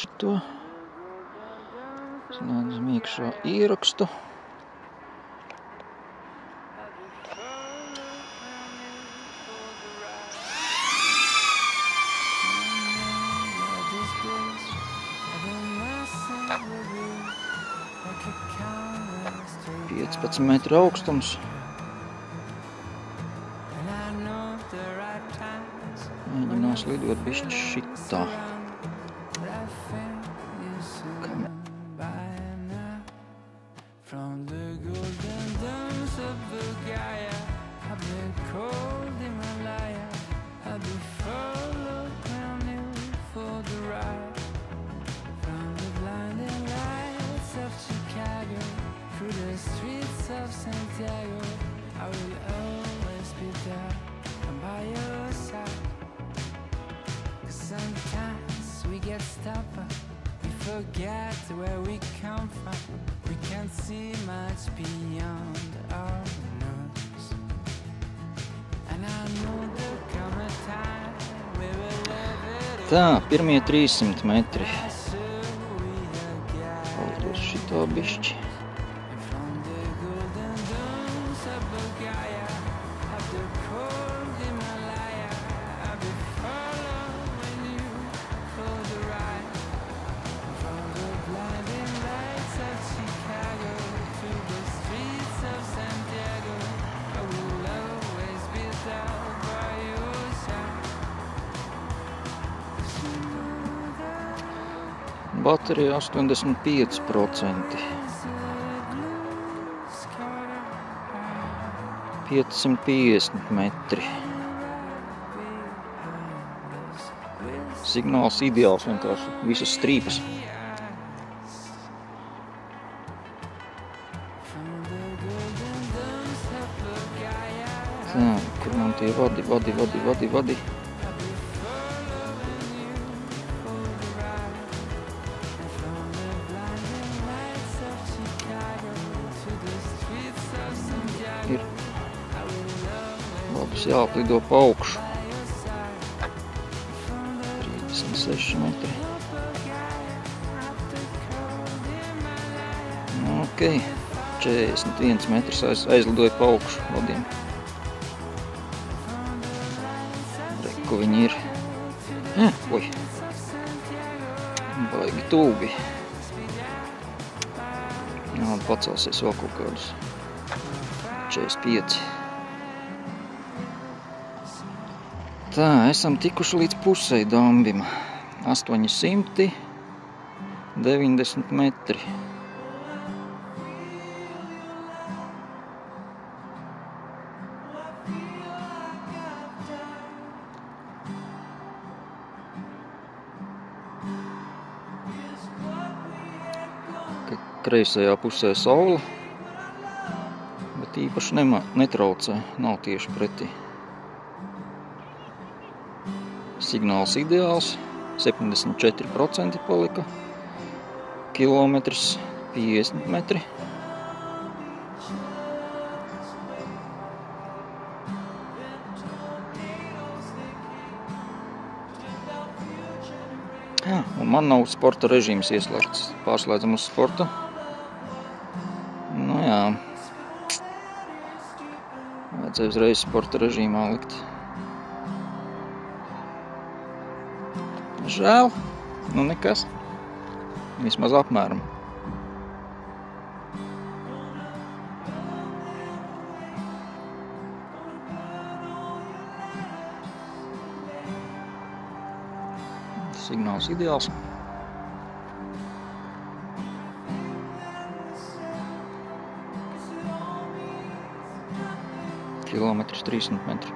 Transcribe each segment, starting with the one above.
šito. Slēdzam iekšā ierakstu. $15 metru augstums. Mēģinās lidot bišķi šitā. Forget where we come from. We can't see much beyond our nose. And I know there'll come a time we will live it. Tā, pirmie 300 metri. Paldos šitā bišķi. Baterija 85%. 550 metri. Signāls ideāls vienkārši. Visas strīpas. Tā, kur man tie vadi. Ir labs jāplido pa augšu. 36 metri. Ok, 41 metrs aizlidoja pa augšu vadiem. Reku viņi ir. Oi. Baigi tūbi. Jā, pacelsies vēl kaut kādus 45. Tā, esam tikuši līdz pusei dambim. 890 metri. Kreisajā pusē saule. Īpaši netraucē, nav tieši pretī. Signāls ideāls, 74% palika, kilometrs 50 metri. Jā, un man nav sporta režīms ieslēgts. Pārslēdzam uz sporta. Nu jā. Vajadzēja uzreiz sporta režīmā likt. Žēl, nu nekas. Vismaz apmēram. Signāls ideāls. Kilometrs 300 metri.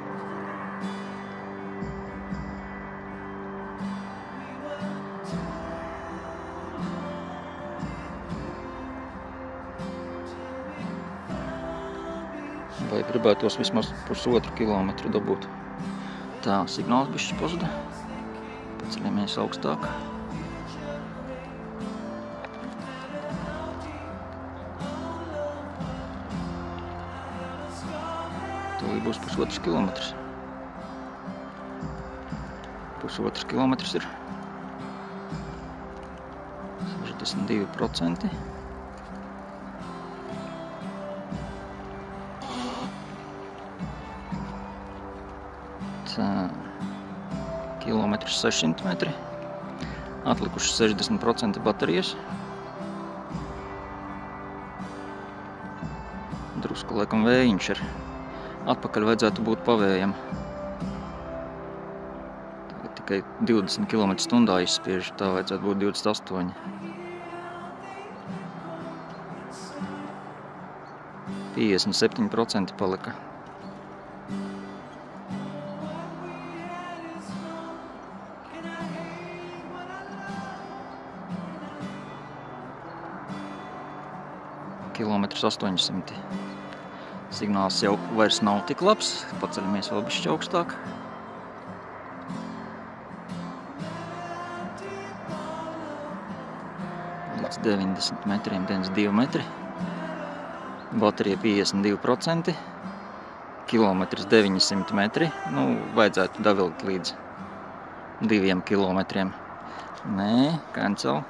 Vai gribētos vismaz pusotru kilometru dabūt. Tā, signāls bišķi pazuda. Paceļamies augstāk. Būs pusotrs kilometrs. Pusotrs kilometrs ir. 62%. Tā, kilometrs 600 metri. Atlikuši 60% baterijas. Drusku laikam vējiņš ir. Atpakaļ vajadzētu būt pavējam. Tagad tikai 20 km/h izspiež, tā vajadzētu būt 28. 57% palika. Kilometrs 800. Signāls jau vairs nav tik labs, paceļamies vēl bišķi augstāk. Līdz 90 metriem, 92 metri. Baterija 52%. Kilometrs 900 metri. Nu, vajadzētu davilkt līdz 2 kilometriem. Nē, cancel.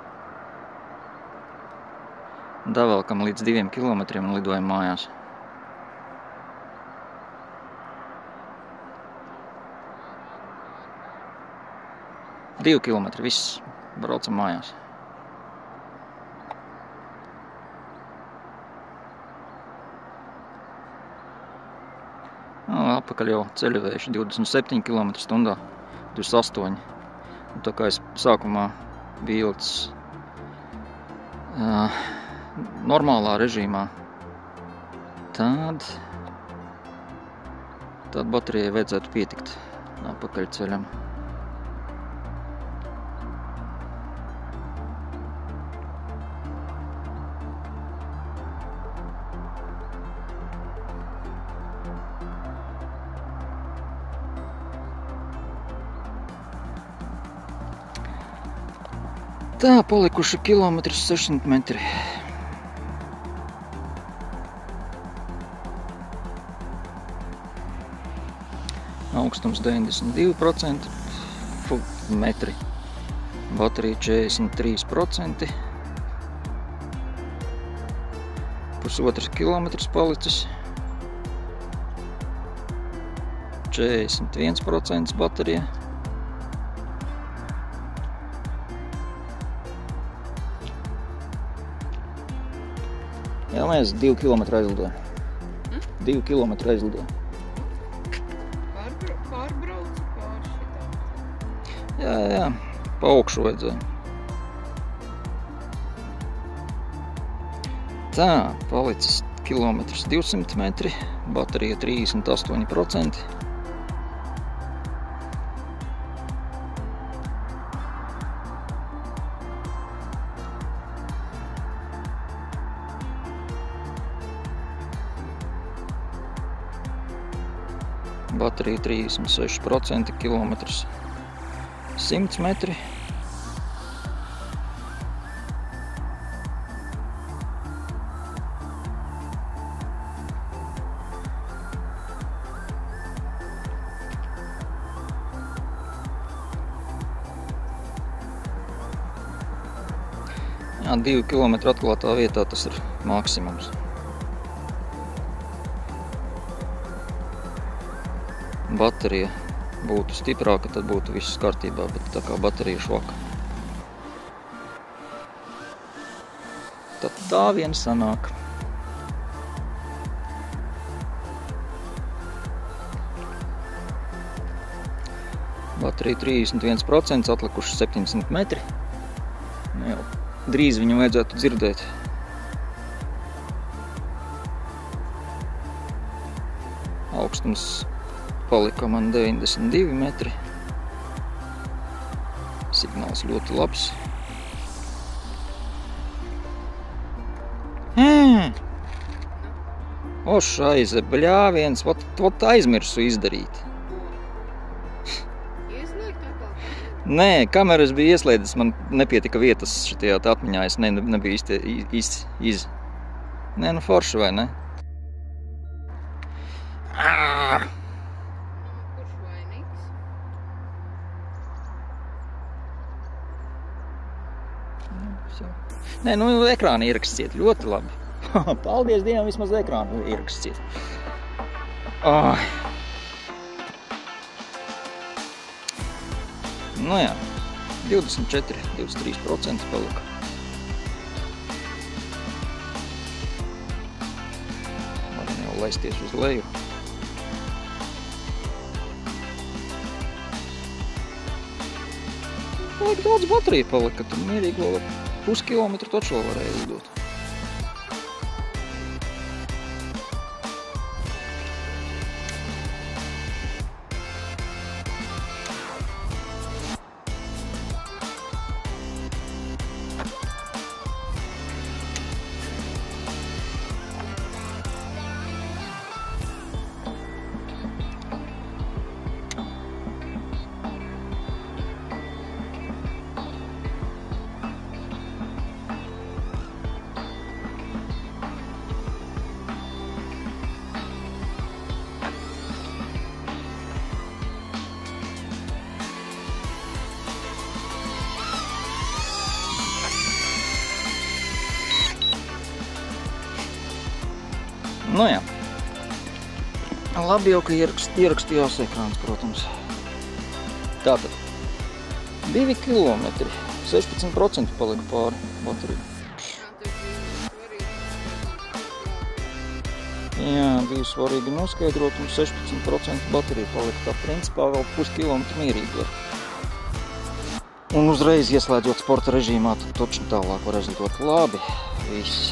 Davelkam līdz 2 kilometriem un lidojam mājās. Divi kilometri, viss, braucam mājās. Atpakaļ jau ceļavējuši 27 km/h, 28. Un tā kā es sākumā biju ielicis normālā režīmā, tad baterijai vajadzētu pietikt atpakaļ ceļam. Tā, palikuši kilometrs 600 metri. Augstums 92%, metri. Baterija 43%. Pusotrs kilometrs palicis. 41% baterija. Jā, mēs 2 km aizlidoju. 2 km aizlidoju. Pārbraucu pār šitā? Jā, pa augšu vajadzēja. Tā, palicis kilometrs 200 metri, baterija 38%. Baterija 36%, kilometrs 100 metri. Jā, 2 km atklātā vietā tas ir maksimums. Baterija būtu stiprāka, tad būtu viss kārtībā, bet tā kā baterija švaka. Tad tā vien sanāk. Baterija 31%, atlikuši 700 metri. Jau drīz viņu vajadzētu dzirdēt. Augstums palika man 92 metri. Signāls ļoti labs. O, šaize, bļāviens, ot aizmirsu izdarīt. Ieslēgt atkal? Nē, kameras bija ieslēdzis, man nepietika vietas šitajā atmiņā, es nebiju īsti Nē, nu forši vai ne? Kurš vainīgs? Visu. Nē, nu ekrāna ieraksts iet ļoti labi. Paldies Dievam, vismaz ekrāna ieraksts iet. Oh. Nu jā, 24–23% palika. Varam jau laisties uz leju. Palika daudz bateriju palika, tad mierīgi vēl puskilometru taču vēl varēja lidot. Nu jā. Labi jau, ka ierakstījās ekrāns, protams. Tātad 2 kilometri, 16% palika pāri bateriju. Jā, bija svarīgi noskaidrot, un 16% bateriju palika. Tā principā vēl puskilometru mierīgi var. Un uzreiz ieslēdzot sporta režīmā, tad točni tālāk var aizlidot labi. Viss.